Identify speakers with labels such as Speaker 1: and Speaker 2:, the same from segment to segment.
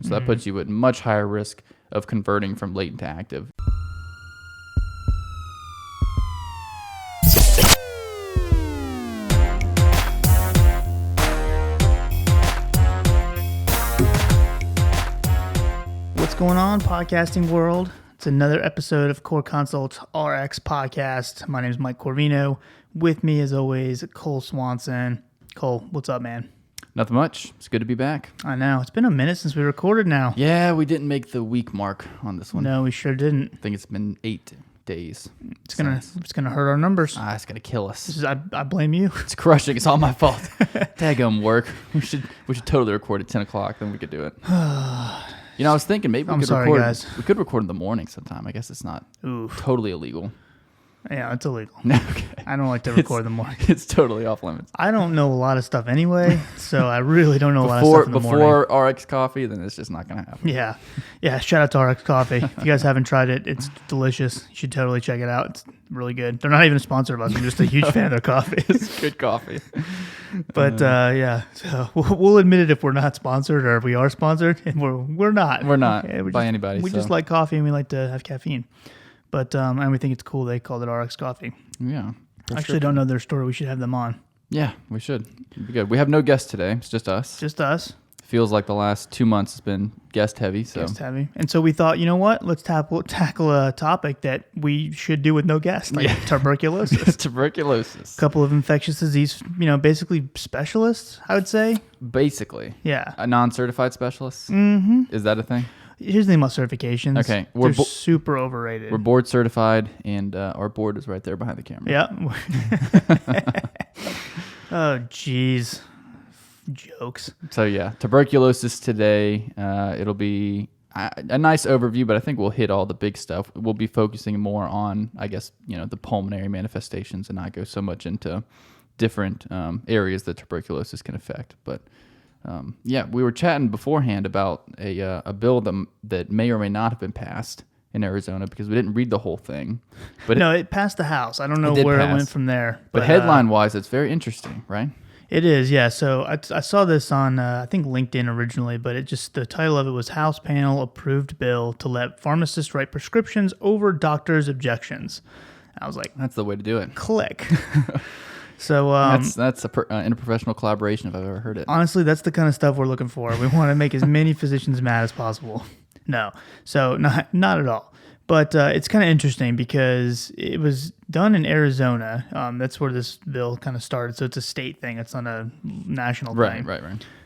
Speaker 1: So that puts you at much higher risk of converting from latent to active.
Speaker 2: What's going on, podcasting world? It's another episode of Core Consult RX podcast. My name is mcorvino. With me, as always, Cole Swanson. Cole, what's up, man?
Speaker 1: Nothing much. It's good to be back.
Speaker 2: I know. It's been a minute since we recorded now.
Speaker 1: Yeah, we didn't make the week mark on this one.
Speaker 2: No, we sure didn't.
Speaker 1: I think it's been 8 days.
Speaker 2: It's gonna hurt our numbers.
Speaker 1: It's gonna kill us.
Speaker 2: I blame you.
Speaker 1: It's crushing. It's all my fault. Daggum work. We should totally record at 10 o'clock. Then we could do it. You know, I was thinking maybe we could record in the morning sometime. I guess it's not totally illegal.
Speaker 2: Yeah, it's illegal.
Speaker 1: Okay.
Speaker 2: I don't like to record in the morning.
Speaker 1: It's totally off limits.
Speaker 2: I don't know a lot of stuff anyway, so I really don't know a lot of stuff in the morning.
Speaker 1: Before RX coffee, then it's just not going to happen.
Speaker 2: Yeah. Shout out to RX Coffee. If you guys haven't tried it, it's delicious. You should totally check it out. It's really good. They're not even a sponsor of us. I'm just a huge fan of their coffee.
Speaker 1: It's good coffee.
Speaker 2: But so we'll admit it if we're not sponsored or if we are sponsored, and we're not.
Speaker 1: We're not by anybody.
Speaker 2: We just like coffee and we like to have caffeine. But and we think it's cool they called it RX Coffee.
Speaker 1: Yeah.
Speaker 2: I actually don't know their story. We should have them on.
Speaker 1: Yeah, we should. It'd be good. We have no guests today. It's just us.
Speaker 2: Just us.
Speaker 1: Feels like the last 2 months has been guest heavy.
Speaker 2: And so we thought, you know what? Let's tackle a topic that we should do with no guests, like tuberculosis.
Speaker 1: Tuberculosis.
Speaker 2: A couple of infectious disease, basically specialists, I would say.
Speaker 1: Basically.
Speaker 2: Yeah.
Speaker 1: A non-certified specialist?
Speaker 2: Mm-hmm.
Speaker 1: Is that a thing?
Speaker 2: Here's the thing about certifications.
Speaker 1: Okay.
Speaker 2: They're super overrated.
Speaker 1: We're board certified, and our board is right there behind the camera.
Speaker 2: Yeah. Oh, jeez. Jokes.
Speaker 1: So, yeah, tuberculosis today. It'll be a nice overview, but I think we'll hit all the big stuff. We'll be focusing more on, I guess, the pulmonary manifestations and not go so much into different areas that tuberculosis can affect. But we were chatting beforehand about a bill that may or may not have been passed in Arizona because we didn't read the whole thing. But
Speaker 2: it passed the House. I don't know where it went from there.
Speaker 1: But headline-wise, it's very interesting, right?
Speaker 2: It is, yeah. So I saw this on, I think, LinkedIn originally, but the title of it was House Panel Approved Bill to Let Pharmacists Write Prescriptions Over Doctors' Objections. I was like,
Speaker 1: that's the way to do it.
Speaker 2: Click. So
Speaker 1: that's a interprofessional collaboration if I've ever heard it.
Speaker 2: Honestly, that's the kind of stuff we're looking for. We want to make as many physicians mad as possible. No, so not at all. But it's kind of interesting because it was done in Arizona. That's where this bill kind of started. So it's a state thing. It's not a national thing. Right.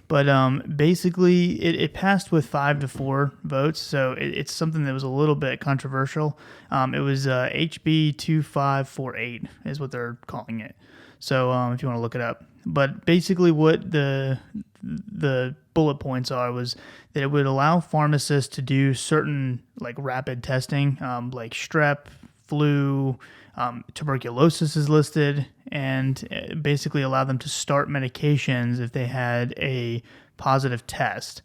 Speaker 2: But basically, it passed with 5-4 votes. So it's something that was a little bit controversial. It was HB 2548 is what they're calling it. So if you want to look it up. But basically what the bullet points was that it would allow pharmacists to do certain like rapid testing, like strep, flu, tuberculosis is listed, and basically allow them to start medications if they had a positive test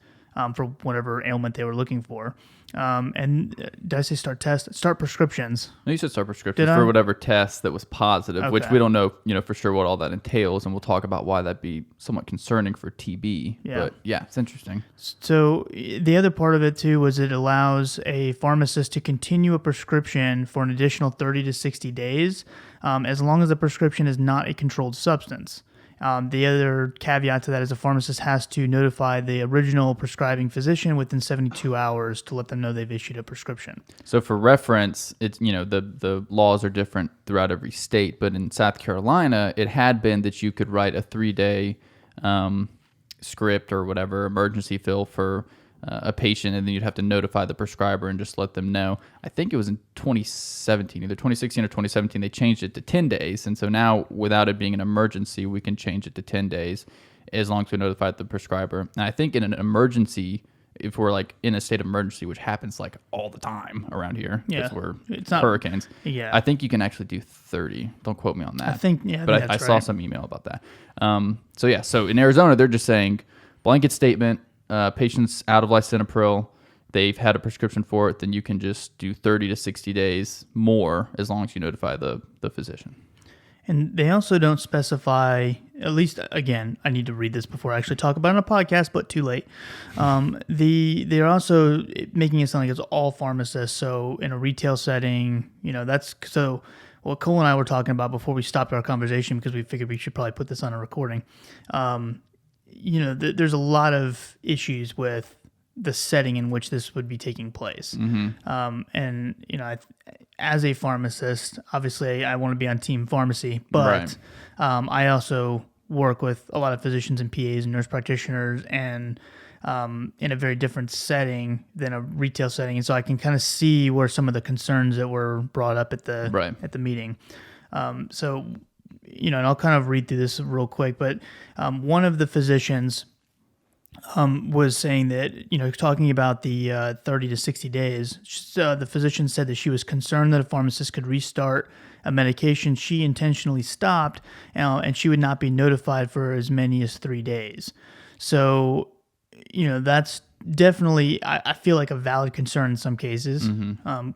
Speaker 2: for whatever ailment they were looking for. And did I say start prescriptions?
Speaker 1: No, you said start prescriptions for whatever test that was positive, which we don't know, for sure what all that entails, and we'll talk about why that'd be somewhat concerning for TB. Yeah. But yeah, it's interesting. So
Speaker 2: the other part of it too was it allows a pharmacist to continue a prescription for an additional 30 to 60 days, as long as the prescription is not a controlled substance. The other caveat to that is a pharmacist has to notify the original prescribing physician within 72 hours to let them know they've issued a prescription.
Speaker 1: So for reference, it's the laws are different throughout every state, but in South Carolina, it had been that you could write a 3-day script or whatever emergency fill for a patient, and then you'd have to notify the prescriber and just let them know. I think it was in 2017, either 2016 or 2017, they changed it to 10 days. And so now, without it being an emergency, we can change it to 10 days as long as we notify the prescriber. And I think in an emergency, if we're like in a state of emergency, which happens like all the time around here, because it's not hurricanes. Yeah, I think you can actually do 30. Don't quote me on that. But I saw some email about that. So in Arizona, they're just saying blanket statement. Patients out of lisinopril, they've had a prescription for it, then you can just do 30 to 60 days more as long as you notify the physician.
Speaker 2: And they also don't specify, at least, again, I need to read this before I actually talk about it on a podcast, but too late. They're also making it sound like it's all pharmacists. So in a retail setting, that's so what Cole and I were talking about before we stopped our conversation, because we figured we should probably put this on a recording. There's a lot of issues with the setting in which this would be taking place. As a pharmacist, obviously I want to be on team pharmacy, but I also work with a lot of physicians and PAs and nurse practitioners, and in a very different setting than a retail setting. And so I can kind of see where some of the concerns that were brought up at the meeting. And I'll kind of read through this real quick, but one of the physicians was saying that, talking about the 30 to 60 days, the physician said that she was concerned that a pharmacist could restart a medication she intentionally stopped, and she would not be notified for as many as 3 days. So, that's definitely, I feel like, a valid concern in some cases.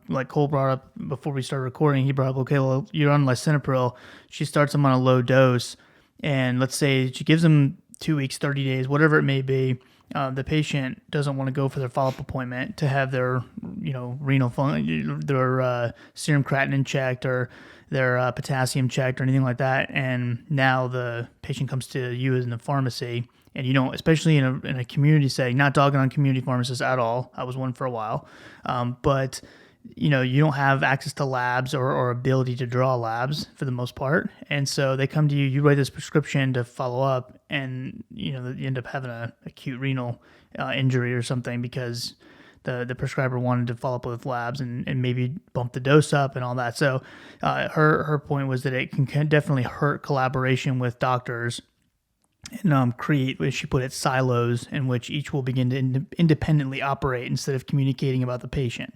Speaker 2: Like Cole brought up before we started recording, he brought up, okay, well, you're on lisinopril. She starts them on a low dose, and let's say she gives them 2 weeks, 30 days, whatever it may be. The patient doesn't want to go for their follow-up appointment to have their, renal function, their serum creatinine checked or their potassium checked or anything like that. And now the patient comes to you as in the pharmacy, and especially in a community setting, not dogging on community pharmacists at all. I was one for a while, but you don't have access to labs or ability to draw labs for the most part. And so they come to you, you write this prescription to follow up, and, you end up having an acute renal injury or something because the prescriber wanted to follow up with labs and maybe bump the dose up and all that. So her point was that it can definitely hurt collaboration with doctors and create, as she put it, silos in which each will begin to independently operate instead of communicating about the patient.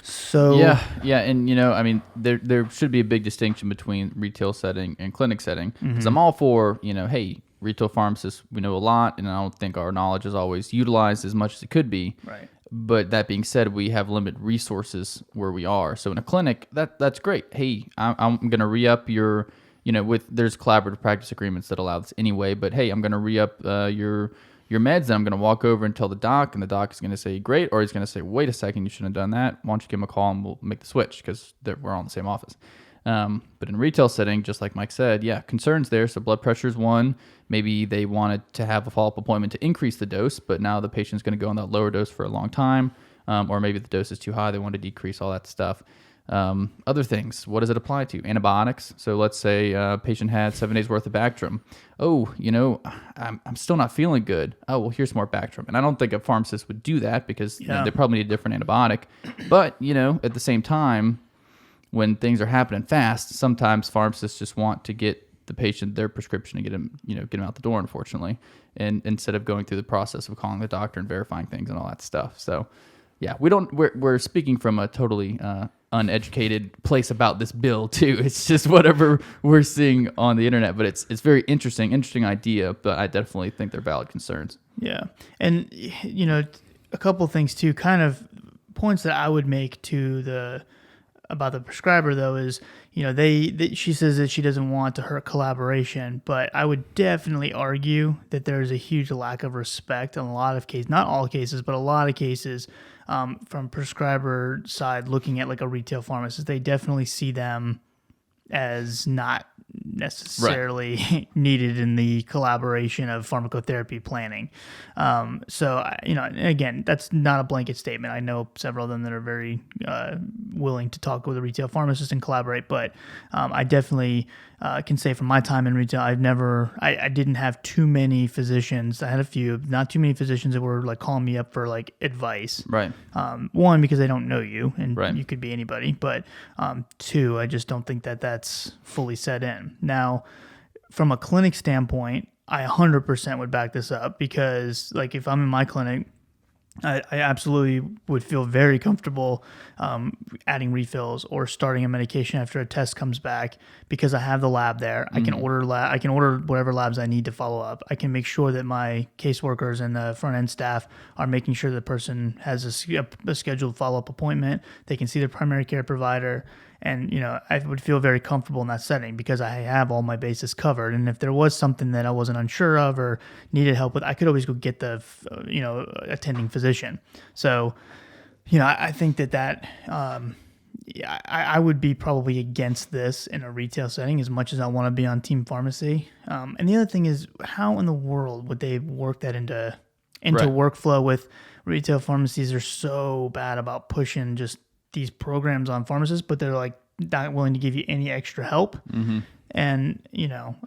Speaker 2: So
Speaker 1: yeah, and there should be a big distinction between retail setting and clinic setting, because I'm all for hey, retail pharmacists, we know a lot, and I don't think our knowledge is always utilized as much as it could be.
Speaker 2: Right.
Speaker 1: But that being said, we have limited resources where we are. So in a clinic, that's great. Hey, I'm going to re-up your there's collaborative practice agreements that allow this anyway. But hey, I'm going to re-up your meds, and I'm going to walk over and tell the doc, and the doc is going to say, great, or he's going to say, wait a second, you shouldn't have done that. Why don't you give him a call and we'll make the switch, because we're all in the same office. But in a retail setting, just like Mike said, concerns there. So blood pressure is one. Maybe they wanted to have a follow-up appointment to increase the dose, but now the patient's going to go on that lower dose for a long time, or maybe the dose is too high, they want to decrease, all that stuff. Other things, what does it apply to? Antibiotics. So let's say a patient had 7 days worth of Bactrim. Oh, I'm still not feeling good. Oh, well, here's more Bactrim. And I don't think a pharmacist would do that, because they probably need a different antibiotic. But, at the same time, when things are happening fast, sometimes pharmacists just want to get the patient their prescription and get them out the door, unfortunately, and instead of going through the process of calling the doctor and verifying things and all that stuff. So we're speaking from a totally uneducated place about this bill too. It's just whatever we're seeing on the internet, but it's very interesting idea, but I definitely think they're valid concerns. Yeah.
Speaker 2: And a couple things too, kind of points that I would make about the prescriber though is, she says that she doesn't want to hurt collaboration, but I would definitely argue that there's a huge lack of respect in a lot of cases, not all cases, but a lot of cases, from prescriber side, looking at like a retail pharmacist. They definitely see them as not necessarily needed in the collaboration of pharmacotherapy planning. Again, that's not a blanket statement. I know several of them that are very willing to talk with a retail pharmacist and collaborate, but I definitely can say from my time in retail, I didn't have too many physicians. I had a few, not too many physicians that were like calling me up for like advice.
Speaker 1: Right.
Speaker 2: One, because they don't know you, and you could be anybody. But two, I just don't think that that's fully set in. Now, from a clinic standpoint, I 100% would back this up, because like if I'm in my clinic, I absolutely would feel very comfortable adding refills or starting a medication after a test comes back, because I have the lab there. I can order whatever labs I need to follow up. I can make sure that my caseworkers and the front end staff are making sure the person has a scheduled follow up appointment. They can see their primary care provider, And, I would feel very comfortable in that setting because I have all my bases covered. And if there was something that I wasn't unsure of or needed help with, I could always go get the, attending physician. So, I think that I would be probably against this in a retail setting as much as I want to be on team pharmacy. And the other thing is, how in the world would they work that into workflow with retail pharmacies? Are so bad about pushing just these programs on pharmacists, but they're like not willing to give you any extra help. Mm-hmm. And,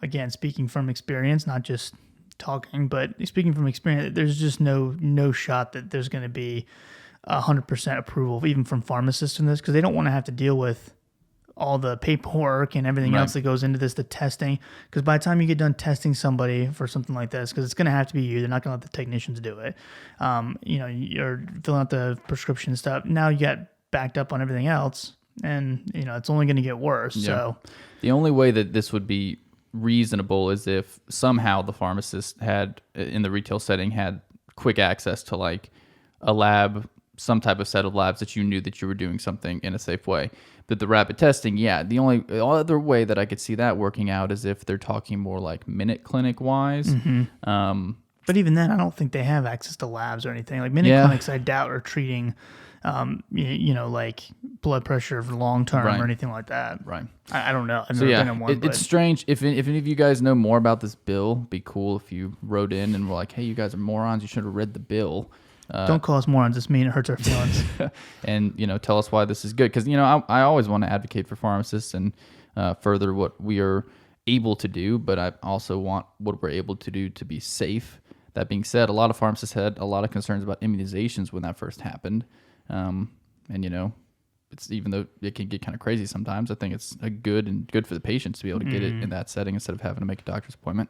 Speaker 2: again, speaking from experience, not just talking, but speaking from experience, there's just no shot that there's going to be 100% approval, even from pharmacists in this, because they don't want to have to deal with all the paperwork and everything else that goes into this, the testing. Because by the time you get done testing somebody for something like this, because it's going to have to be you, they're not going to let the technicians do it. You're filling out the prescription stuff. Now you got backed up on everything else, and it's only going to get worse. Yeah. So
Speaker 1: the only way that this would be reasonable is if somehow the pharmacist had, in the retail setting, had quick access to like a lab, some type of set of labs that you knew that you were doing something in a safe way. But the rapid testing, the only other way that I could see that working out is if they're talking more like minute clinic wise.
Speaker 2: Mm-hmm. But even then, I don't think they have access to labs or anything. Like minute clinics, I doubt are treating, like blood pressure for long term or anything like that.
Speaker 1: Right.
Speaker 2: I don't know. I've never been in one.
Speaker 1: It's strange. If any of you guys know more about this bill, it'd be cool if you wrote in and were like, "Hey, you guys are morons. You should have read the bill."
Speaker 2: Don't call us morons. It's mean. It hurts our feelings.
Speaker 1: And, tell us why this is good. Because, I always want to advocate for pharmacists and further what we are able to do. But I also want what we're able to do to be safe. That being said, a lot of pharmacists had a lot of concerns about immunizations when that first happened. And, it's even though it can get kind of crazy sometimes, I think it's good for the patients to be able to get it in that setting instead of having to make a doctor's appointment.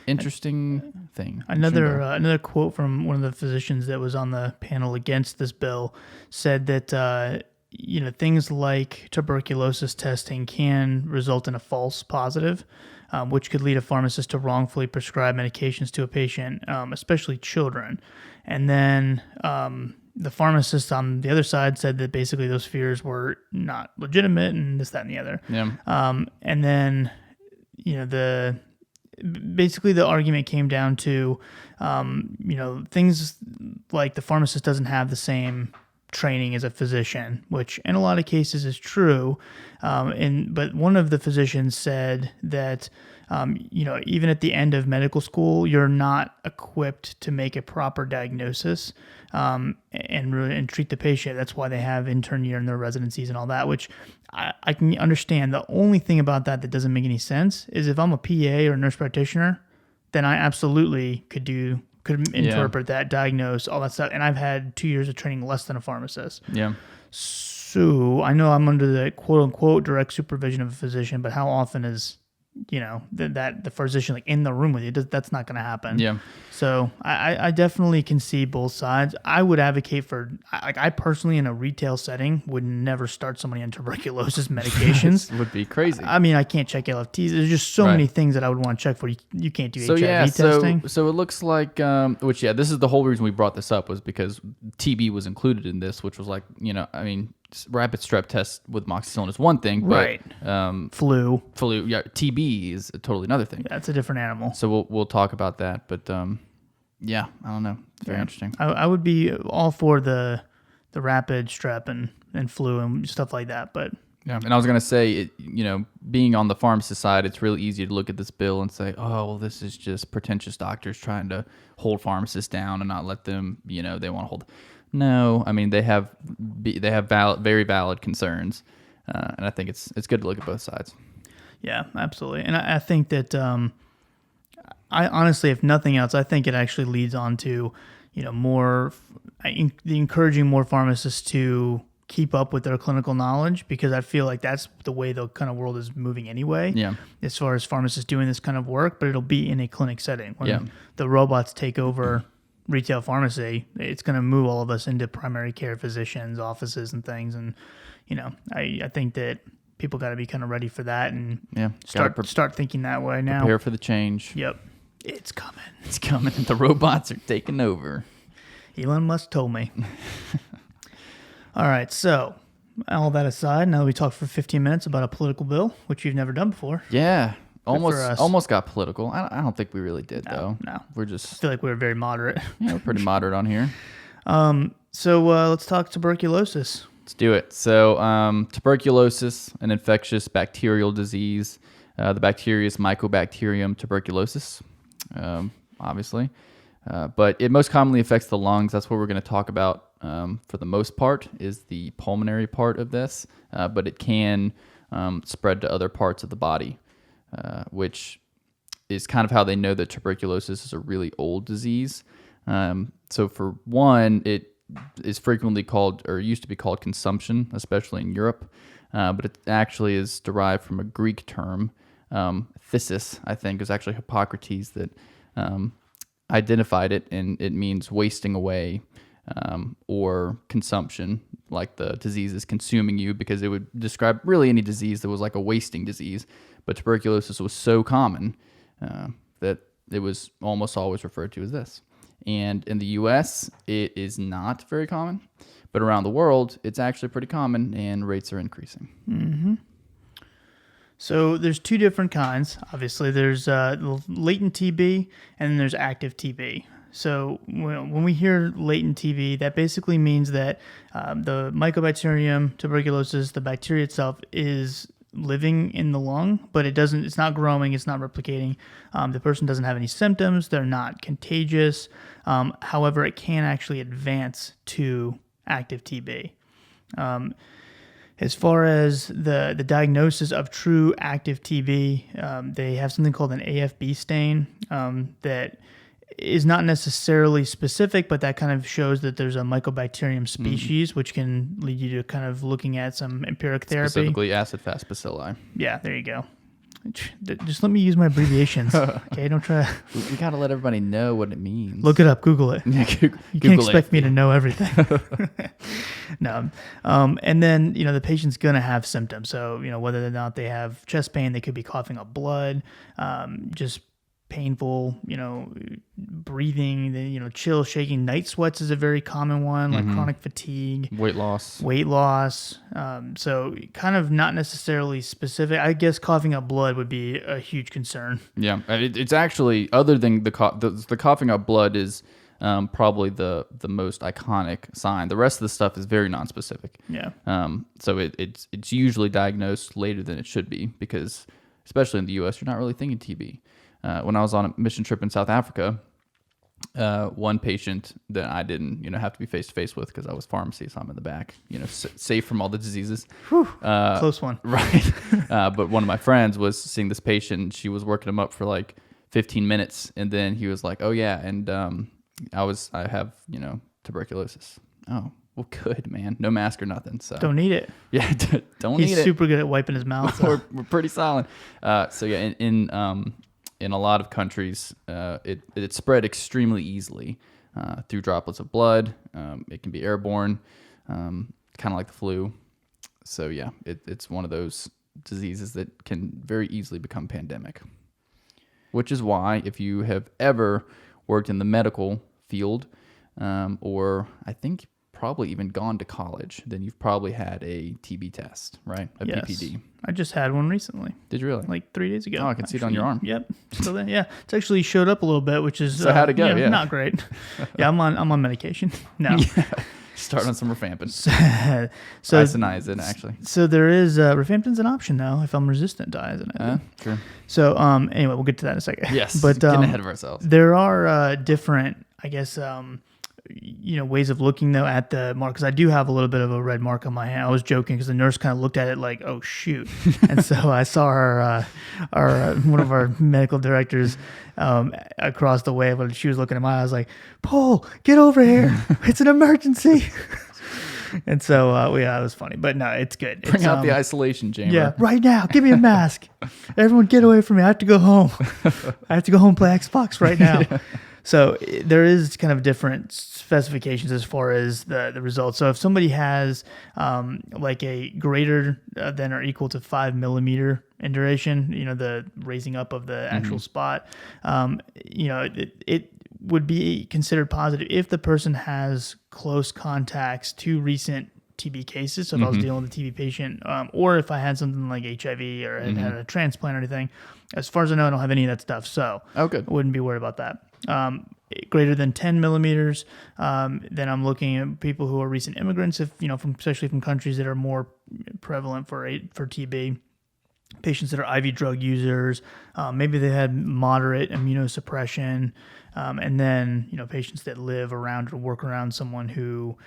Speaker 1: Interesting thing.
Speaker 2: Another quote from one of the physicians that was on the panel against this bill said that things like tuberculosis testing can result in a false positive, which could lead a pharmacist to wrongfully prescribe medications to a patient, especially children. And then the pharmacist on the other side said that basically those fears were not legitimate and this, that, and the other.
Speaker 1: Yeah.
Speaker 2: And then basically the argument came down to, things like the pharmacist doesn't have the same training as a physician, which in a lot of cases is true. But one of the physicians said that, even at the end of medical school, you're not equipped to make a proper diagnosis and treat the patient. That's why they have intern year in their residencies and all that, which I can understand. The only thing about that doesn't make any sense is if I'm a PA or a nurse practitioner, then I absolutely could interpret that, diagnose, all that stuff. And I've had 2 years of training less than a pharmacist.
Speaker 1: Yeah.
Speaker 2: So I know I'm under the quote unquote direct supervision of a physician, but how often is that the physician like in the room with you? That's not going to happen.
Speaker 1: Yeah.
Speaker 2: So I definitely can see both sides. I would advocate for, I personally in a retail setting would never start somebody on tuberculosis medications.
Speaker 1: Would be crazy.
Speaker 2: I mean, I can't check LFTs. There's just so many things that I would want to check for. You can't do HIV testing.
Speaker 1: So it looks like, this is the whole reason we brought this up was because TB was included in this, which was like, rapid strep test with amoxicillin is one thing, but
Speaker 2: flu,
Speaker 1: TB is totally another thing.
Speaker 2: That's a different animal.
Speaker 1: So we'll talk about that, but I don't know. It's very interesting.
Speaker 2: I would be all for the rapid strep and flu and stuff like that, but
Speaker 1: yeah. And I was gonna say, being on the pharmacist side, it's really easy to look at this bill and say, oh, well, this is just pretentious doctors trying to hold pharmacists down and not let them, they want to hold. No, I mean they have very valid concerns, and I think it's good to look at both sides.
Speaker 2: Yeah, absolutely, and I think that I honestly, if nothing else, I think it actually leads on to encouraging more pharmacists to keep up with their clinical knowledge, because I feel like that's the way the kind of world is moving anyway.
Speaker 1: Yeah,
Speaker 2: as far as pharmacists doing this kind of work, but it'll be in a clinic setting when the robots take over. Retail pharmacy, it's going to move all of us into primary care physicians' offices and things. And, I think that people got to be kind of ready for that and start thinking that way now.
Speaker 1: Prepare for the change.
Speaker 2: Yep. It's coming.
Speaker 1: It's coming. The robots are taking over.
Speaker 2: Elon Musk told me. All right. So all that aside, now we talked for 15 minutes about a political bill, which you've never done before.
Speaker 1: Yeah.
Speaker 2: for us.
Speaker 1: Almost got political. I don't think we really did, though.
Speaker 2: No.
Speaker 1: We're
Speaker 2: I
Speaker 1: just
Speaker 2: feel like we're very moderate.
Speaker 1: we're pretty moderate on here.
Speaker 2: So let's talk tuberculosis.
Speaker 1: Let's do it. So tuberculosis, an infectious bacterial disease. The bacteria is Mycobacterium tuberculosis, obviously. But it most commonly affects the lungs. That's what we're going to talk about for the most part, is the pulmonary part of this. But it can spread to other parts of the body, which is kind of how they know that tuberculosis is a really old disease. So for one, it is frequently called, or used to be called, consumption, especially in Europe. But it actually is derived from a Greek term. Phthisis, I think, is actually Hippocrates that identified it, and it means wasting away or consumption, like the disease is consuming you, because it would describe really any disease that was like a wasting disease. But tuberculosis was so common that it was almost always referred to as this. And in the U.S., it is not very common, but around the world, it's actually pretty common, and rates are increasing.
Speaker 2: Mm-hmm. So there's two different kinds. Obviously, there's latent TB, and then there's active TB. So when we hear latent TB, that basically means that the Mycobacterium tuberculosis, the bacteria itself, is living in the lung, but it's not growing, it's not replicating. The person doesn't have any symptoms, they're not contagious. However, it can actually advance to active TB. As far as the diagnosis of true active TB, they have something called an AFB stain that is not necessarily specific, but that kind of shows that there's a Mycobacterium species, which can lead you to kind of looking at some empiric therapy.
Speaker 1: Specifically acid-fast bacilli.
Speaker 2: Yeah, there you go. Just let me use my abbreviations. Okay, don't try.
Speaker 1: We got to let everybody know what it means.
Speaker 2: Look it up. Google it.
Speaker 1: Yeah,
Speaker 2: You can't expect me to know everything. No. And then, the patient's going to have symptoms. So, whether or not they have chest pain, they could be coughing up blood, just painful, breathing, chill, shaking. Night sweats is a very common one, like chronic fatigue.
Speaker 1: Weight loss.
Speaker 2: So kind of not necessarily specific. I guess coughing up blood would be a huge concern.
Speaker 1: Yeah. It's actually, other than the coughing up blood is probably the most iconic sign. The rest of the stuff is very nonspecific.
Speaker 2: Yeah.
Speaker 1: So it's usually diagnosed later than it should be, because especially in the U.S., you're not really thinking TB. When I was on a mission trip in South Africa, one patient that I didn't, have to be face to face with, because I was pharmacy, so I'm in the back, safe from all the diseases.
Speaker 2: Close one.
Speaker 1: Right. But one of my friends was seeing this patient. She was working him up for like 15 minutes, and then he was like, "Oh yeah, and I have tuberculosis." Oh, well, good, man. No mask or nothing. So
Speaker 2: don't need it.
Speaker 1: Yeah, don't need it.
Speaker 2: He's super good at wiping his mouth. So.
Speaker 1: we're pretty silent. So yeah, in a lot of countries, it spread extremely easily through droplets of blood. It can be airborne, kind of like the flu. So yeah, it's one of those diseases that can very easily become pandemic. Which is why, if you have ever worked in the medical field, or I think probably even gone to college, then you've probably had a TB test, right? A PPD.
Speaker 2: I just had one recently.
Speaker 1: Did you really?
Speaker 2: Like 3 days ago.
Speaker 1: Oh, I can see it on your arm.
Speaker 2: Yep. Still there. Yeah. It's actually showed up a little bit, which is
Speaker 1: so how'd it go? Yeah.
Speaker 2: Not great. Yeah, I'm on medication. No.
Speaker 1: Yeah. Start on some Rifampin.
Speaker 2: So
Speaker 1: Isoniazid, actually.
Speaker 2: So there is Rifampin's an option now if I'm resistant to Isoniazid.
Speaker 1: Sure.
Speaker 2: So anyway, we'll get to that in a second.
Speaker 1: Yes.
Speaker 2: But
Speaker 1: getting ahead of ourselves.
Speaker 2: There are different, I guess, ways of looking though at the mark, because I do have a little bit of a red mark on my hand. I was joking because the nurse kind of looked at it like, "Oh shoot!" And so I saw her, one of our medical directors, across the way, but she was looking at my eye. I was like, "Paul, get over here! It's an emergency!" And so it was funny, but no, it's good.
Speaker 1: Bring out the isolation chamber.
Speaker 2: Yeah, right now. Give me a mask. Everyone, get away from me. I have to go home. I have to go home and play Xbox right now. Yeah. So there is kind of different specifications as far as the results. So if somebody has like a greater than or equal to 5 millimeter induration, the raising up of the actual spot, it would be considered positive if the person has close contacts to recent TB cases. So if I was dealing with a TB patient, or if I had something like HIV or had a transplant or anything, as far as I know, I don't have any of that stuff. So
Speaker 1: good.
Speaker 2: I wouldn't be worried about that. Greater than 10 millimeters, then I'm looking at people who are recent immigrants, especially from countries that are more prevalent for TB. Patients that are IV drug users, maybe they had moderate immunosuppression, and then patients that live around or work around someone who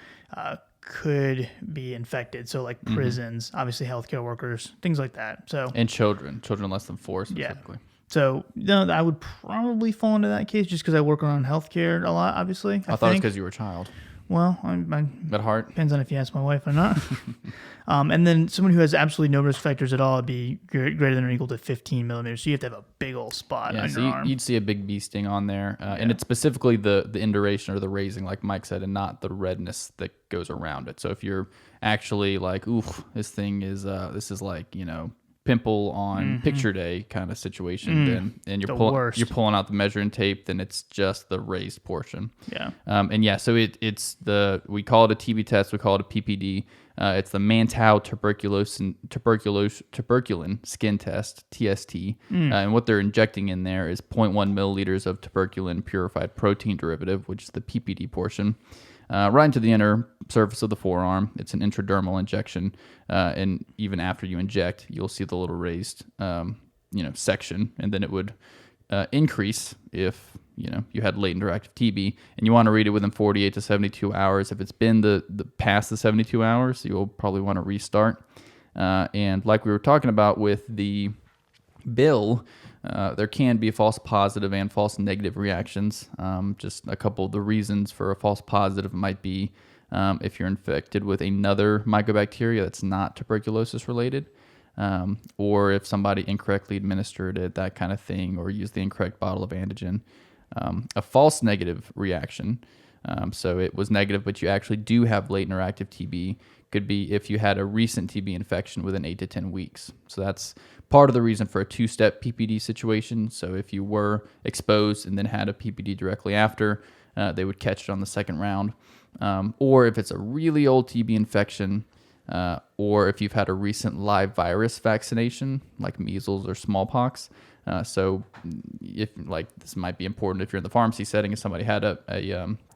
Speaker 2: could be infected. So like prisons, obviously healthcare workers, things like that. So
Speaker 1: and children less than 4 specifically.
Speaker 2: Yeah. So I would probably fall into that case just because I work around healthcare a lot. Obviously,
Speaker 1: I thought it was because you were a child.
Speaker 2: Well,
Speaker 1: At heart,
Speaker 2: depends on if you ask my wife or not. And then someone who has absolutely no risk factors at all would be greater than or equal to 15 millimeters. So you have to have a big old spot on your arm.
Speaker 1: You'd see a big bee sting on there. And it's specifically the induration or the raising, like Mike said, and not the redness that goes around it. So if you're actually like, oof, this is like, pimple on picture day kind of situation, then and you're pulling out the measuring tape, then it's just the raised portion.
Speaker 2: Yeah.
Speaker 1: So we call it a TB test, we call it a PPD. It's the Mantow tuberculin skin test, TST. And what they're injecting in there is 0.1 milliliters of tuberculin purified protein derivative, which is the PPD portion, right into the inner surface of the forearm. It's an intradermal injection, and even after you inject, you'll see the little raised, section, and then it would increase if you had latent or active TB, and you want to read it within 48 to 72 hours. If it's been the past the 72 hours, you'll probably want to restart. And like we were talking about with the bill, there can be false positive and false negative reactions. Just a couple of the reasons for a false positive might be if you're infected with another mycobacteria that's not tuberculosis related, or if somebody incorrectly administered it, that kind of thing, or used the incorrect bottle of antigen. A false negative reaction, so it was negative, but you actually do have latent or active TB, could be if you had a recent TB infection within 8 to 10 weeks. So that's part of the reason for a two-step PPD situation. So if you were exposed and then had a PPD directly after, they would catch it on the second round. Or if it's a really old TB infection, or if you've had a recent live virus vaccination, like measles or smallpox. So if this might be important if you're in the pharmacy setting, if somebody had a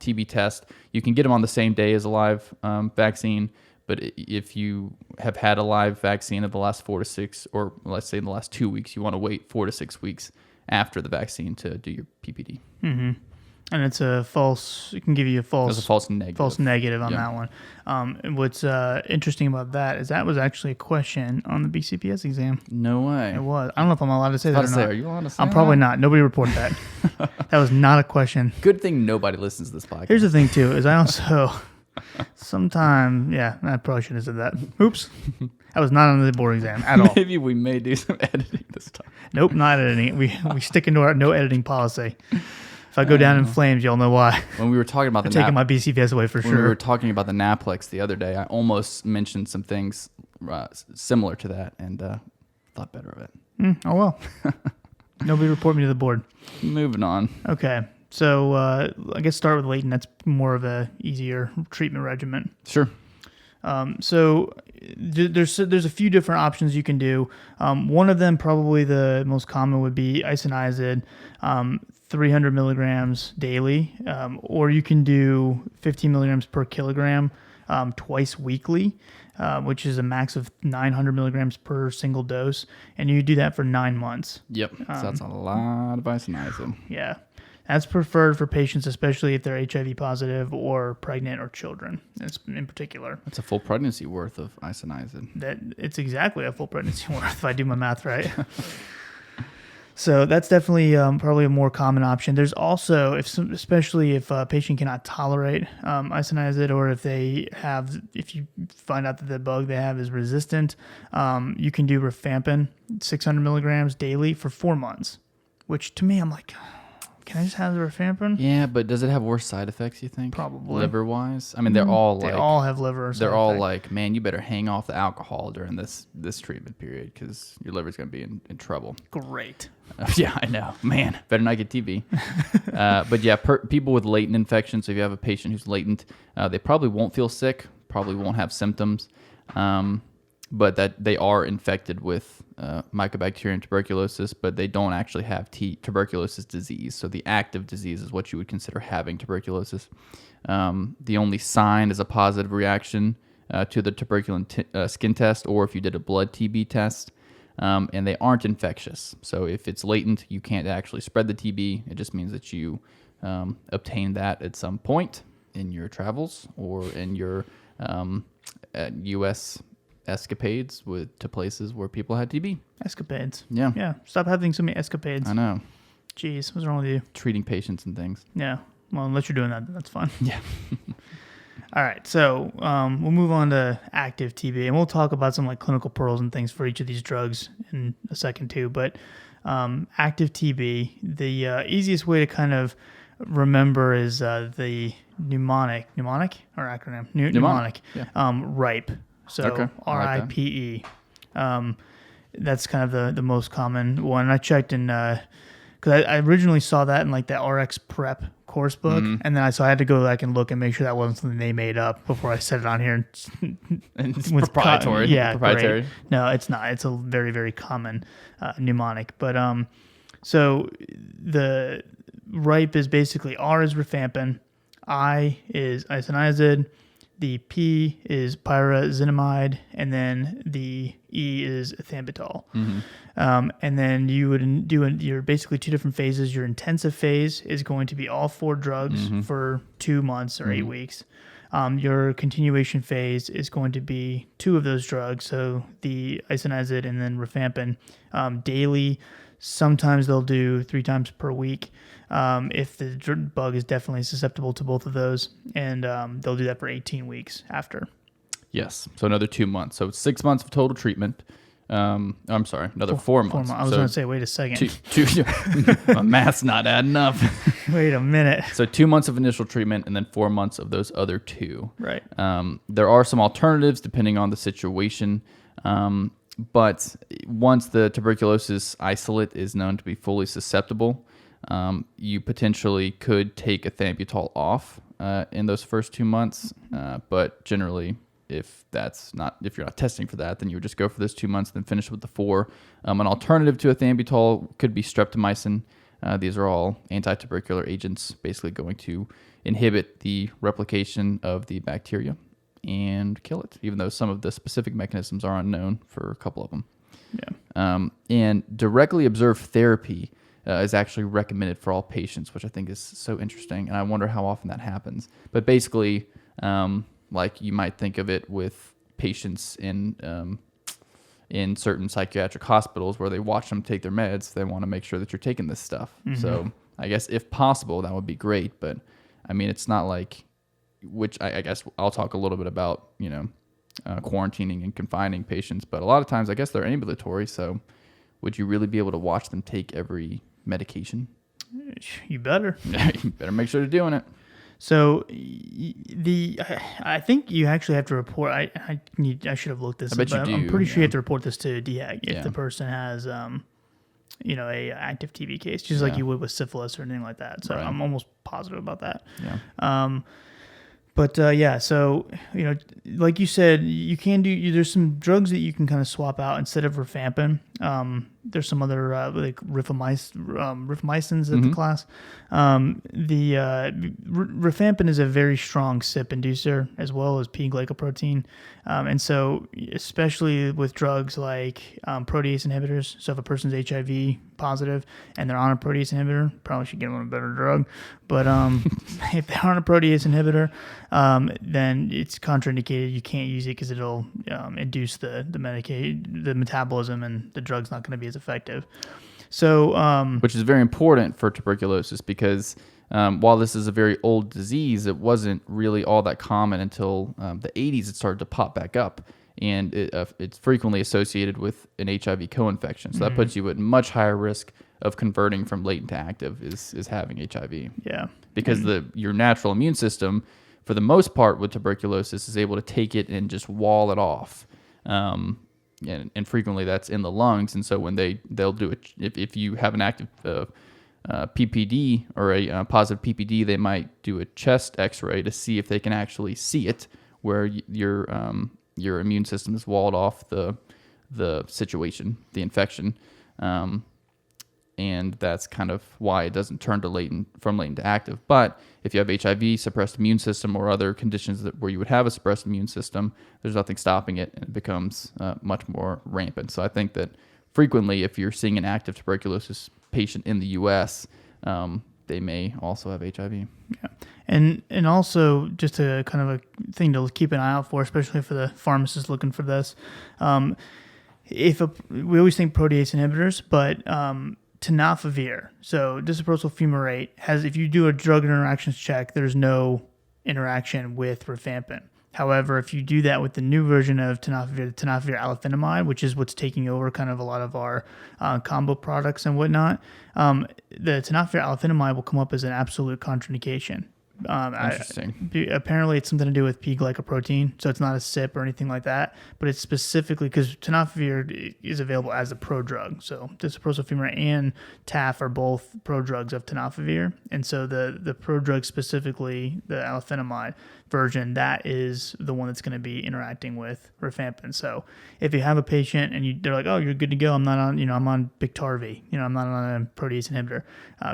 Speaker 1: TB test, you can get them on the same day as a live vaccine. But if you have had a live vaccine in the last 4 to 6, or let's say in the last 2 weeks, you want to wait 4 to 6 weeks after the vaccine to do your PPD.
Speaker 2: Mm-hmm. And it can give you a false negative on that one. And what's interesting about that is that was actually a question on the BCPS exam.
Speaker 1: No way.
Speaker 2: It was. I don't know if I'm allowed to say that or not.
Speaker 1: Are you allowed to say
Speaker 2: I'm probably not. Nobody reported that. That was not a question.
Speaker 1: Good thing nobody listens to this podcast.
Speaker 2: Here's the thing, too, is I also sometime, I probably shouldn't have said that. Oops. I was not on the board exam at all.
Speaker 1: Maybe we may do some editing this time.
Speaker 2: Nope, not editing. We stick into our no editing policy. If I go down in flames, y'all know why.
Speaker 1: When we were talking about
Speaker 2: taking my BCPS away for sure.
Speaker 1: When we were talking about the Naplex the other day, I almost mentioned some things similar to that and thought better of it.
Speaker 2: Oh, well. Nobody report me to the board.
Speaker 1: Moving on.
Speaker 2: Okay. So I guess start with latent. That's more of a easier treatment regimen.
Speaker 1: Sure.
Speaker 2: So there's a few different options you can do. One of them, probably the most common, would be Isoniazid, 300 milligrams daily, or you can do 15 milligrams per kilogram twice weekly, which is a max of 900 milligrams per single dose, and you do that for 9 months.
Speaker 1: Yep, so that's a lot of Isoniazid.
Speaker 2: Yeah. That's preferred for patients, especially if they're HIV positive or pregnant or children, in particular.
Speaker 1: That's a full pregnancy worth of Isoniazid.
Speaker 2: It's exactly a full pregnancy worth, if I do my math right. So that's definitely probably a more common option. There's also, especially if a patient cannot tolerate Isoniazid, or if you find out that the bug they have is resistant, you can do Rifampin, 600 milligrams daily for 4 months, which to me, I'm like, can I just have the Rifampin?
Speaker 1: Yeah, but does it have worse side effects, you think?
Speaker 2: Probably.
Speaker 1: Liver-wise? I mean, they all
Speaker 2: have liver side
Speaker 1: They're all
Speaker 2: effects.
Speaker 1: like, man, you better hang off the alcohol during this treatment period because your liver's going to be in trouble.
Speaker 2: Great.
Speaker 1: Yeah, I know. Man, better not get TB. But yeah, people with latent infections, so if you have a patient who's latent, they probably won't feel sick probably won't have symptoms, but that they are infected with mycobacteria and tuberculosis, but they don't actually have tuberculosis disease. So the active disease is what you would consider having tuberculosis. The only sign is a positive reaction to the tuberculin skin test, or if you did a blood TB test, and they aren't infectious. So if it's latent, you can't actually spread the TB. It just means that you obtained that at some point in your travels or in your U.S. escapades to places where people had TB.
Speaker 2: Escapades.
Speaker 1: Yeah.
Speaker 2: Yeah. Stop having so many escapades.
Speaker 1: I know.
Speaker 2: Jeez, what's wrong with you?
Speaker 1: Treating patients and things.
Speaker 2: Yeah. Well, unless you're doing that, that's fine.
Speaker 1: Yeah.
Speaker 2: All right. So we'll move on to active TB, and we'll talk about some like clinical pearls and things for each of these drugs in a second too. But active TB, the easiest way to kind of remember is the mnemonic or acronym mnemonic.
Speaker 1: Yeah.
Speaker 2: RIPE. So
Speaker 1: Okay, I like that.
Speaker 2: RIPE. That's kind of the most common one. I checked in because I originally saw that in like the RX Prep course book, and then I had to go back and look and make sure that wasn't something they made up before I said it on here.
Speaker 1: And it's proprietary. Proprietary.
Speaker 2: Great. No, it's not. It's a very, very common mnemonic. But so the RIPE is basically R is rifampin, I is isoniazid, the P is pyrazinamide, and then the E is ethambutol. And then you would do your basically two different phases. Your intensive phase is going to be all 4 drugs for 2 months or 8 weeks. Your continuation phase is going to be 2 of those drugs, so the isoniazid and then rifampin daily. Sometimes they'll do 3 times per week if the bug is definitely susceptible to both of those, and they'll do that for 18 weeks after.
Speaker 1: Yes. So another 2 months. So it's 6 months of total treatment. I'm sorry, another 4 months.
Speaker 2: I was going to say, wait a second.
Speaker 1: My math's not adding up.
Speaker 2: Wait a minute.
Speaker 1: So 2 months of initial treatment and then 4 months of those other 2.
Speaker 2: Right.
Speaker 1: There are some alternatives depending on the situation. But once the tuberculosis isolate is known to be fully susceptible, you potentially could take ethambutol off in those first 2 months. But generally, if you're not testing for that, then you would just go for those 2 months, then finish with the 4. An alternative to ethambutol could be streptomycin. These are all anti-tubercular agents, basically going to inhibit the replication of the bacteria and kill it, even though some of the specific mechanisms are unknown for a couple of them.
Speaker 2: Yeah.
Speaker 1: And directly observed therapy is actually recommended for all patients, which I think is so interesting, and I wonder how often that happens. But basically, like you might think of it with patients in certain psychiatric hospitals where they watch them take their meds, they want to make sure that you're taking this stuff. So I guess if possible, that would be great. But I mean, it's not like, which I guess I'll talk a little bit about, quarantining and confining patients. But a lot of times, I guess they're ambulatory. So would you really be able to watch them take every medication?
Speaker 2: You better.
Speaker 1: You better make sure they're doing it.
Speaker 2: So I think you actually have to report. I should have looked this up. But I'm pretty sure you have to report this to DHEC if the person has a active TB case, just like you would with syphilis or anything like that. So I'm almost positive about that.
Speaker 1: Yeah.
Speaker 2: But so like you said, you can do. There's some drugs that you can kind of swap out instead of rifampin. There's some other like rifamycins in the class. The rifampin is a very strong CYP inducer as well as P-glycoprotein, and so especially with drugs like protease inhibitors. So if a person's HIV positive and they're on a protease inhibitor, probably should get them on a better drug. But if they're on a protease inhibitor, then it's contraindicated. You can't use it because it'll induce the metabolism, and the drug's not going to be as effective. So,
Speaker 1: which is very important for tuberculosis because while this is a very old disease, it wasn't really all that common until the 80s. It started to pop back up, and it's frequently associated with an HIV co-infection. So that puts you at much higher risk of converting from latent to active is having HIV.
Speaker 2: Yeah,
Speaker 1: because your natural immune system, for the most part with tuberculosis, is able to take it and just wall it off. And frequently that's in the lungs, and so when they'll do it, if you have an active PPD or a positive PPD, they might do a chest X-ray to see if they can actually see it, where your immune system is walled off the situation, the infection. And that's kind of why it doesn't turn from latent to active. But if you have HIV, suppressed immune system, or other conditions where you would have a suppressed immune system, there's nothing stopping it, and it becomes much more rampant. So I think that frequently, if you're seeing an active tuberculosis patient in the U.S., they may also have HIV.
Speaker 2: Yeah, and also just a kind of a thing to keep an eye out for, especially for the pharmacists looking for this. We always think protease inhibitors, but tenofovir, so disaprosal fumarate, if you do a drug interactions check, there's no interaction with rifampin. However, if you do that with the new version of tenofovir, the tenofovir alafenamide, which is what's taking over kind of a lot of our combo products and whatnot, the tenofovir alafenamide will come up as an absolute contraindication.
Speaker 1: Interesting.
Speaker 2: Apparently, it's something to do with P-glycoprotein, so it's not a SIP or anything like that, but it's specifically because tenofovir is available as a prodrug. So disaprosal fumarate and TAF are both prodrugs of tenofovir, and so the prodrug, specifically the alafenamide version, that is the one that's going to be interacting with rifampin. So if you have a patient and they're like, "Oh, you're good to go. I'm not on, I'm on Biktarvy. I'm not on a protease inhibitor."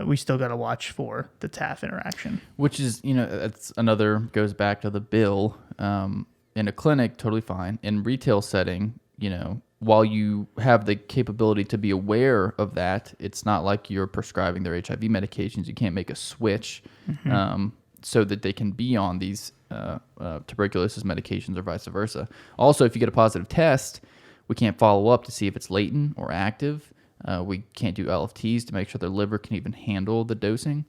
Speaker 2: We still got to watch for the TAF interaction,
Speaker 1: which is, it's goes back to the bill. In a clinic, totally fine. In retail setting, while you have the capability to be aware of that, it's not like you're prescribing their HIV medications. You can't make a switch so that they can be on these tuberculosis medications or vice versa. Also, if you get a positive test, we can't follow up to see if it's latent or active. We can't do LFTs to make sure their liver can even handle the dosing.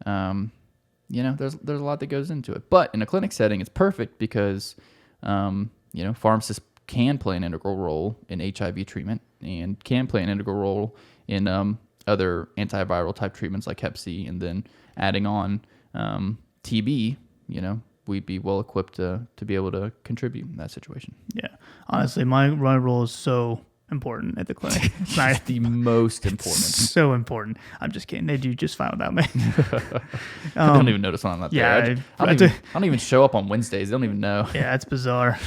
Speaker 1: There's a lot that goes into it. But in a clinic setting, it's perfect because, pharmacists can play an integral role in HIV treatment and can play an integral role in other antiviral type treatments like Hep C, and then adding on TB, we'd be well equipped to be able to contribute in that situation.
Speaker 2: Yeah. Honestly, my role is so important at the clinic.
Speaker 1: It's the most important.
Speaker 2: So important. I'm just kidding. They do just fine without me.
Speaker 1: I don't even notice when I'm not there. I don't even show up on Wednesdays. They don't even know.
Speaker 2: Yeah, it's bizarre.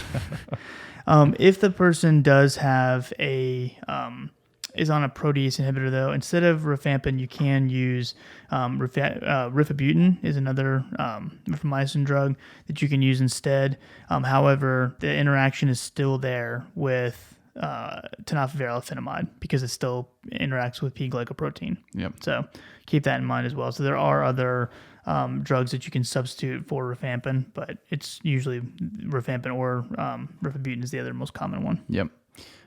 Speaker 2: If the person does have is on a protease inhibitor, though, instead of rifampin, you can use rifabutin is another rifamycin drug that you can use instead. However, the interaction is still there with tenofovir alafenamide because it still interacts with P-glycoprotein.
Speaker 1: Yep.
Speaker 2: So keep that in mind as well. So there are other drugs that you can substitute for rifampin, but it's usually rifampin or rifabutin is the other most common one.
Speaker 1: Yep.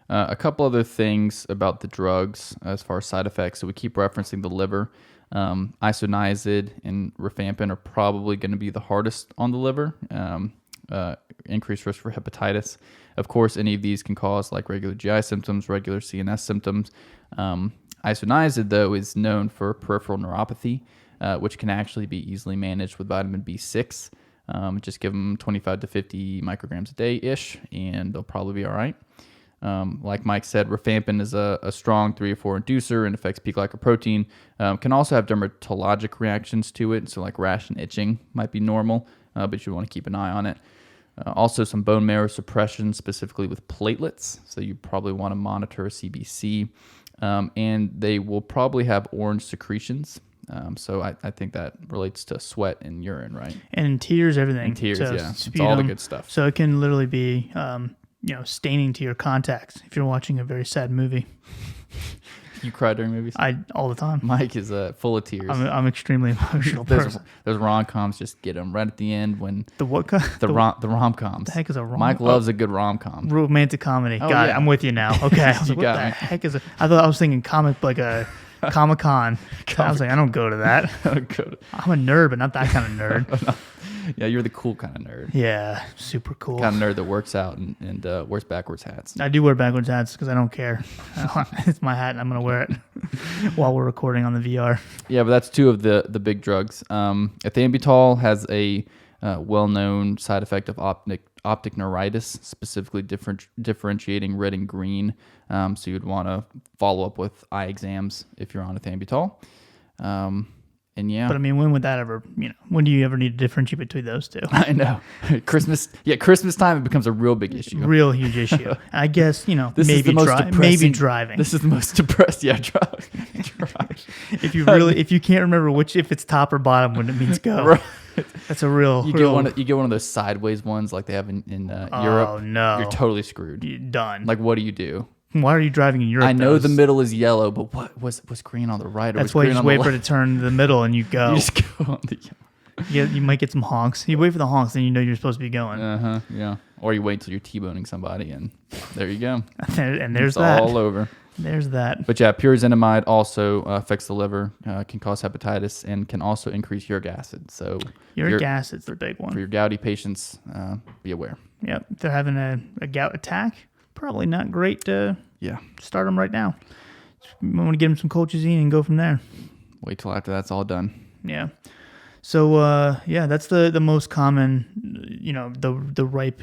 Speaker 1: A couple other things about the drugs as far as side effects. So we keep referencing the liver. Isoniazid and rifampin are probably going to be the hardest on the liver. Increased risk for hepatitis. Of course, any of these can cause like regular GI symptoms, regular CNS symptoms. Isoniazid, though, is known for peripheral neuropathy, which can actually be easily managed with vitamin B6. Just give them 25 to 50 micrograms a day-ish, and they'll probably be all right. Like Mike said, rifampin is a strong 3 or 4 inducer and affects P-glycoprotein. Can also have dermatologic reactions to it, so like rash and itching might be normal, but you want to keep an eye on it. Also, some bone marrow suppression, specifically with platelets, so you probably want to monitor CBC. And they will probably have orange secretions. So I think that relates to sweat and urine, right?
Speaker 2: And tears, everything.
Speaker 1: And tears,
Speaker 2: so
Speaker 1: yeah. It's all the good stuff.
Speaker 2: So it can literally be, staining to your contacts if you're watching a very sad movie.
Speaker 1: You cry during movies?
Speaker 2: All the time.
Speaker 1: Mike is full of tears.
Speaker 2: I'm extremely emotional person.
Speaker 1: Those rom-coms, just get them right at the end when...
Speaker 2: The what?
Speaker 1: The rom-coms.
Speaker 2: The heck is a rom-com?
Speaker 1: Mike loves a good rom-com.
Speaker 2: Romantic comedy.
Speaker 1: Oh,
Speaker 2: Got it.
Speaker 1: yeah.
Speaker 2: I'm with you now. Okay. I was like, what the heck is it? I thought I was thinking like a Comic-Con. I was like, I don't go to that. I'm a nerd, but not that kind of nerd.
Speaker 1: Yeah, you're the cool kind of nerd.
Speaker 2: Yeah, super cool.
Speaker 1: Kind of nerd that works out and wears backwards hats.
Speaker 2: I do wear backwards hats because I don't care. It's my hat and I'm going to wear it while we're recording on the VR.
Speaker 1: Yeah, but that's two of the big drugs. Ethambutol has a well-known side effect of optic neuritis, specifically differentiating red and green. So you'd want to follow up with eye exams if you're on ethambutol. And yeah,
Speaker 2: But I mean, when would that ever, when do you ever need to differentiate between those two?
Speaker 1: I know. Christmas time, it becomes a real big issue.
Speaker 2: Real huge issue. I guess,
Speaker 1: This is the most depressing-
Speaker 2: maybe driving.
Speaker 1: This is the most depressed. Yeah, drive.
Speaker 2: If you can't remember if it's top or bottom when it means go.
Speaker 1: Right.
Speaker 2: That's a real.
Speaker 1: You get one of those sideways ones like they have in Europe.
Speaker 2: Oh no,
Speaker 1: you're totally screwed.
Speaker 2: You're done.
Speaker 1: Like, what do you do?
Speaker 2: Why are you driving in Europe?
Speaker 1: I know the middle is yellow, but what was green on the right? Or
Speaker 2: That's
Speaker 1: was
Speaker 2: why you
Speaker 1: green
Speaker 2: just
Speaker 1: on the
Speaker 2: wait for it
Speaker 1: left?
Speaker 2: to turn to the middle and you go.
Speaker 1: You just go on the yellow.
Speaker 2: Yeah, you might get some honks. You wait for the honks, then you know you're supposed to be going.
Speaker 1: Yeah. Or you wait till you're T-boning somebody, and there you go.
Speaker 2: And there's
Speaker 1: it's
Speaker 2: that.
Speaker 1: all over.
Speaker 2: There's that.
Speaker 1: But yeah, pyrazinamide also affects the liver, can cause hepatitis, and can also increase uric acid. So
Speaker 2: Uric acid's the big one.
Speaker 1: For your gouty patients, be aware.
Speaker 2: Yep. If they're having a gout attack, probably not great to start them right now. You want to get them some colchicine and go from there.
Speaker 1: Wait till after that's all done.
Speaker 2: Yeah. So, that's the most common, the ripe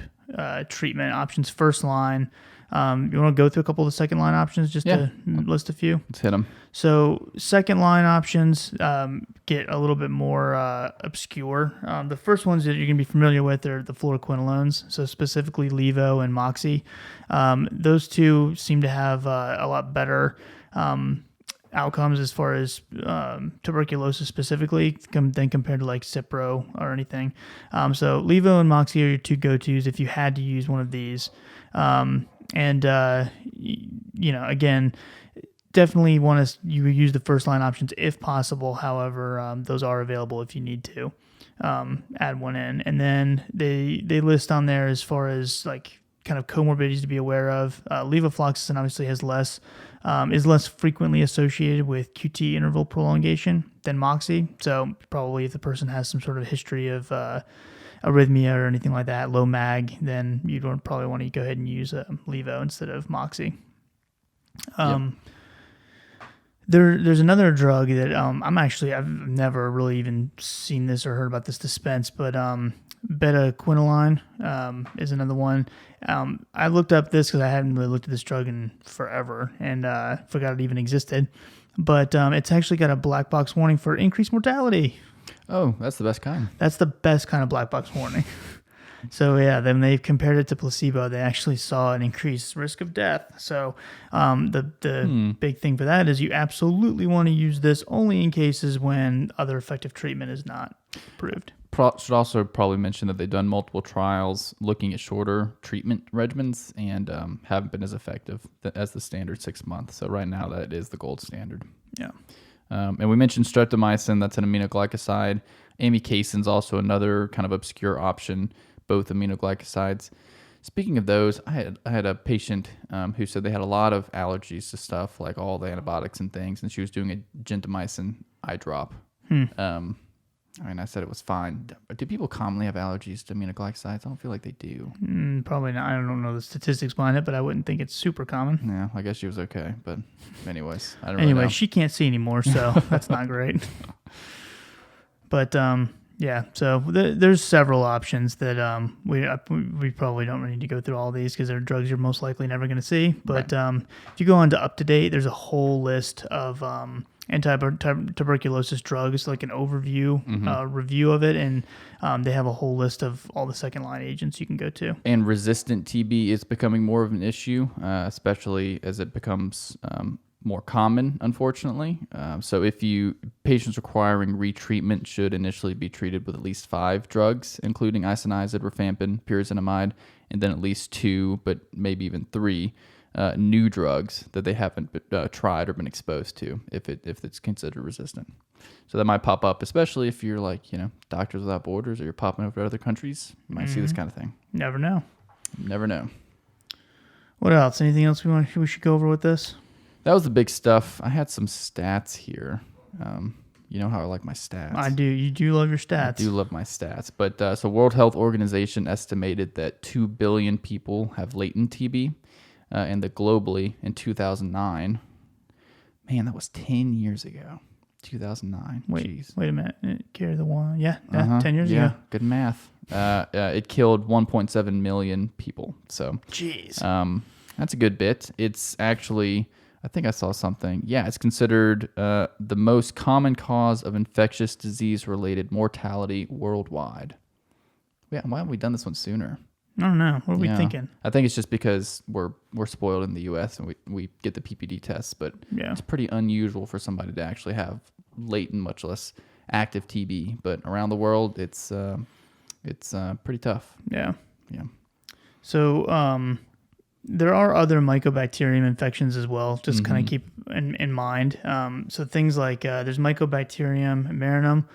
Speaker 2: treatment options. First line. You want to go through a couple of the second line options just to list a few?
Speaker 1: Let's hit them.
Speaker 2: So second line options get a little bit more obscure. The first ones that you're going to be familiar with are the fluoroquinolones, so specifically Levo and Moxie. Those two seem to have a lot better outcomes as far as tuberculosis specifically than compared to like Cipro or anything. So Levo and Moxie are your two go-tos if you had to use one of these. Again, definitely want to use the first line options if possible. However, those are available if you need to add one in. And then they list on there as far as like kind of comorbidities to be aware of. Levofloxacin obviously is less frequently associated with QT interval prolongation than Moxie. So probably if the person has some sort of history of arrhythmia or anything like that, low mag, then you'd probably want to go ahead and use Levo instead of Moxie. There's another drug that I've never really even seen this or heard about this dispense, but beta-quinoline is another one. I looked up this because I hadn't really looked at this drug in forever and forgot it even existed. But it's actually got a black box warning for increased mortality.
Speaker 1: Oh, that's the best kind.
Speaker 2: That's the best kind of black box warning. So then they've compared it to placebo. They actually saw an increased risk of death. So the big thing for that is you absolutely want to use this only in cases when other effective treatment is not approved.
Speaker 1: Should also probably mention that they've done multiple trials looking at shorter treatment regimens and haven't been as effective as the standard 6 months. So right now that is the gold standard.
Speaker 2: Yeah.
Speaker 1: And we mentioned streptomycin, that's an aminoglycoside. Amikacin's also another kind of obscure option, both aminoglycosides. Speaking of those, I had a patient who said they had a lot of allergies to stuff, like all the antibiotics and things, and she was doing a gentamicin eye drop. I said it was fine. Do people commonly have allergies to aminoglycosides? I don't feel like they do.
Speaker 2: Probably not. I don't know the statistics behind it, but I wouldn't think it's super common.
Speaker 1: Yeah, I guess she was okay. But anyways, I don't really know.
Speaker 2: She can't see anymore, so that's not great. But so there's several options that we probably don't really need to go through all these because they're drugs you're most likely never going to see. But if you go on to UpToDate, there's a whole list of anti-tuberculosis drugs, like an overview review of it, and they have a whole list of all the second line agents you can go to.
Speaker 1: And resistant TB is becoming more of an issue, especially as it becomes more common, unfortunately. So patients requiring retreatment should initially be treated with at least 5 drugs, including isoniazid, rifampin, pyrazinamide, and then at least 2, but maybe even 3 new drugs that they haven't tried or been exposed to if it's considered resistant. So that might pop up, especially if you're like, Doctors Without Borders or you're popping over to other countries. You might see this kind of thing.
Speaker 2: Never know.
Speaker 1: Never know.
Speaker 2: What else? Anything else we should go over with this?
Speaker 1: That was the big stuff. I had some stats here. You know how I like my stats.
Speaker 2: I do. You do love your stats.
Speaker 1: I do love my stats. But so World Health Organization estimated that 2 billion people have latent TB. And globally in 2009. Man, that was 10 years ago. 2009.
Speaker 2: Wait a minute. Carry the one. Yeah, 10 years ago.
Speaker 1: Good math. It killed 1.7 million people. So,
Speaker 2: jeez.
Speaker 1: That's a good bit. It's actually I think I saw something. Yeah, it's considered the most common cause of infectious disease-related mortality worldwide. Yeah, why haven't we done this one sooner?
Speaker 2: I don't know. What are we thinking?
Speaker 1: I think it's just because we're spoiled in the U.S. and we get the PPD tests, but it's pretty unusual for somebody to actually have latent, much less active TB. But around the world, it's pretty tough.
Speaker 2: Yeah.
Speaker 1: Yeah.
Speaker 2: So there are other mycobacterium infections as well. Just kind of keep in mind. So things like there's Mycobacterium marinum,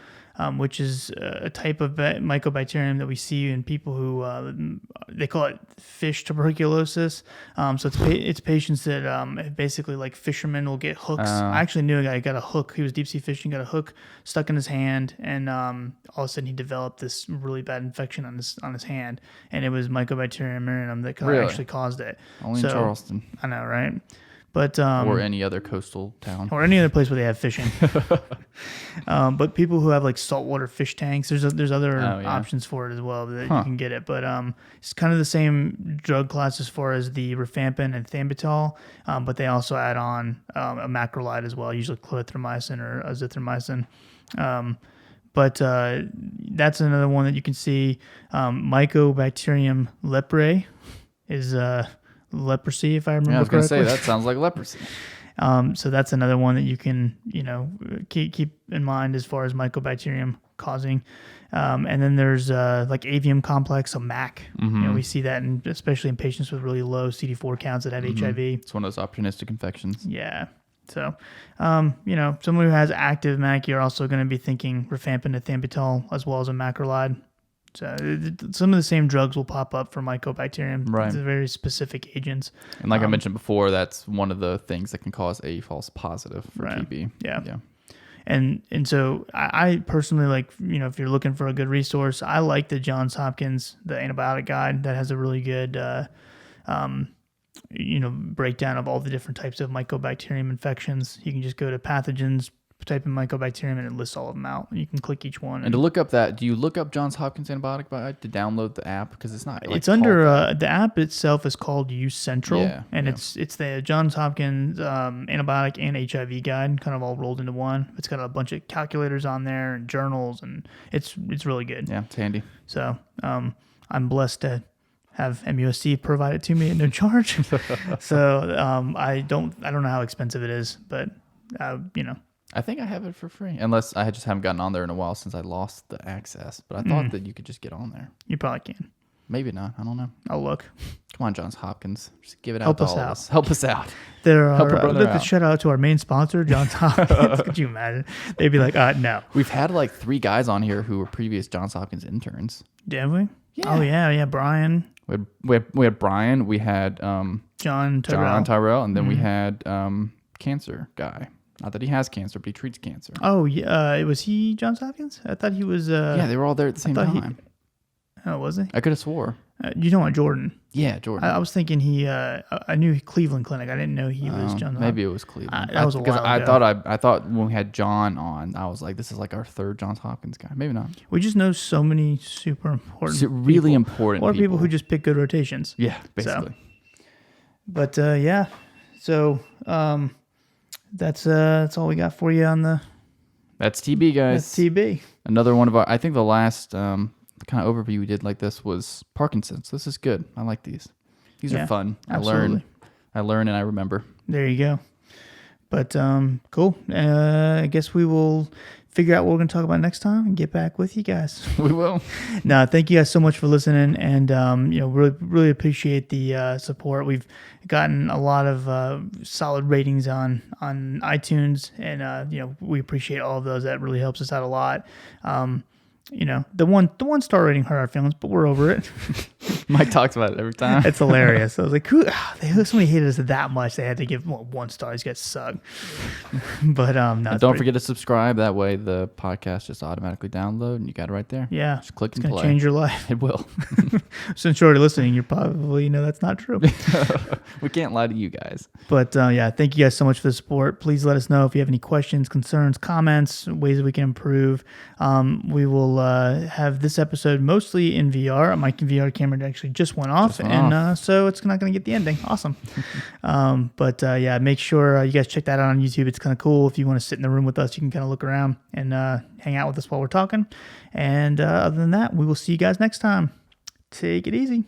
Speaker 2: which is a type of mycobacterium that we see in people who they call it fish tuberculosis. So it's patients that basically like fishermen will get hooks. I actually knew a guy who got a hook. He was deep sea fishing, got a hook stuck in his hand, and all of a sudden he developed this really bad infection on his hand, and it was Mycobacterium marinum that actually caused it.
Speaker 1: Only in Charleston.
Speaker 2: I know, right? But
Speaker 1: or any other coastal town,
Speaker 2: or any other place where they have fishing. But people who have like saltwater fish tanks, there's other options for it as well that you can get it. But it's kind of the same drug class as far as the rifampin and ethambutol, but they also add on a macrolide as well, usually clarithromycin or azithromycin. But that's another one that you can see. Mycobacterium leprae is leprosy, if I remember correctly.
Speaker 1: I was going to say, that sounds like leprosy.
Speaker 2: So that's another one that you can, keep in mind as far as mycobacterium causing. And then there's like avium complex, so MAC. We see that especially in patients with really low CD4 counts that have HIV.
Speaker 1: It's one of those opportunistic infections.
Speaker 2: Yeah. So, someone who has active MAC, you're also going to be thinking rifampin, ethambutol, as well as a macrolide. So some of the same drugs will pop up for mycobacterium.
Speaker 1: Right.
Speaker 2: It's very specific agents.
Speaker 1: And like I mentioned before, that's one of the things that can cause a false positive for TB.
Speaker 2: Yeah. And so I personally like, if you're looking for a good resource, I like the Johns Hopkins, the antibiotic guide that has a really good, breakdown of all the different types of mycobacterium infections. You can just go to pathogens, type in mycobacterium, and it lists all of them out. You can click each one.
Speaker 1: And to look up that, do you look up Johns Hopkins antibiotic guide to download the app? Because it's not.
Speaker 2: It's under the app itself is called Use Central, and it's the Johns Hopkins antibiotic and HIV guide, kind of all rolled into one. It's got a bunch of calculators on there and journals, and it's really good.
Speaker 1: Yeah, it's handy.
Speaker 2: So I'm blessed to have MUSC provide it to me at no charge. So I don't know how expensive it is, but
Speaker 1: I think I have it for free, unless I just haven't gotten on there in a while since I lost the access. But I thought that you could just get on there.
Speaker 2: You probably can.
Speaker 1: Maybe not. I don't know.
Speaker 2: I'll look.
Speaker 1: Come on, Johns Hopkins. Just give it out to all of us. Help us out.
Speaker 2: Help a brother out. Shout out to our main sponsor, Johns Hopkins. Could you imagine? They'd be like, no.
Speaker 1: We've had like 3 guys on here who were previous Johns Hopkins interns.
Speaker 2: Did we?
Speaker 1: Yeah.
Speaker 2: Oh, yeah. Brian.
Speaker 1: We had Brian. We had
Speaker 2: John Tyrell.
Speaker 1: And then we had cancer guy. Not that he has cancer, but he treats cancer.
Speaker 2: Oh, yeah. Was he Johns Hopkins? I thought he was...
Speaker 1: yeah, they were all there at the same time.
Speaker 2: Oh, was he?
Speaker 1: I could have swore.
Speaker 2: You don't want Jordan.
Speaker 1: Yeah, Jordan.
Speaker 2: I was thinking I knew Cleveland Clinic. I didn't know he was Johns Hopkins.
Speaker 1: Maybe it was Cleveland.
Speaker 2: That was a while ago.
Speaker 1: I thought when we had John on, I was like, this is like our 3rd Johns Hopkins guy. Maybe not.
Speaker 2: We just know so many super important
Speaker 1: really
Speaker 2: people.
Speaker 1: Important
Speaker 2: or people who just pick good rotations.
Speaker 1: Yeah, basically.
Speaker 2: But, yeah. So... That's all we got for you on the.
Speaker 1: That's TB, guys.
Speaker 2: That's TB.
Speaker 1: Another one of our. I think the last kind of overview we did like this was Parkinson's. This is good. I like these. These are fun.
Speaker 2: Absolutely.
Speaker 1: I learn and I remember.
Speaker 2: There you go. But cool. I guess we will figure out what we're going to talk about next time and get back with you guys.
Speaker 1: We will.
Speaker 2: No, thank you guys so much for listening, and really appreciate the support. We've gotten a lot of solid ratings on iTunes, and we appreciate all of those. That really helps us out a lot. The one star rating hurt our feelings, but we're over it.
Speaker 1: Mike talks about it every time.
Speaker 2: It's hilarious. I was like, somebody hated us that much. They had to give 1 star. These guys suck. But no.
Speaker 1: Don't forget to subscribe. That way the podcast just automatically download, and you got it right there.
Speaker 2: Yeah,
Speaker 1: just click
Speaker 2: and
Speaker 1: play.
Speaker 2: It's gonna change your life.
Speaker 1: It will.
Speaker 2: Since you're already listening, you're probably that's not true.
Speaker 1: We can't lie to you guys.
Speaker 2: But thank you guys so much for the support. Please let us know if you have any questions, concerns, comments, ways that we can improve. We will have this episode mostly in VR. My VR camera timer actually just went off, so it's not going to get the ending. Awesome. But yeah, make sure you guys check that out on YouTube. It's kind of cool. If you want to sit in the room with us, you can kind of look around and hang out with us while we're talking. And other than that, we will see you guys next time. Take it easy.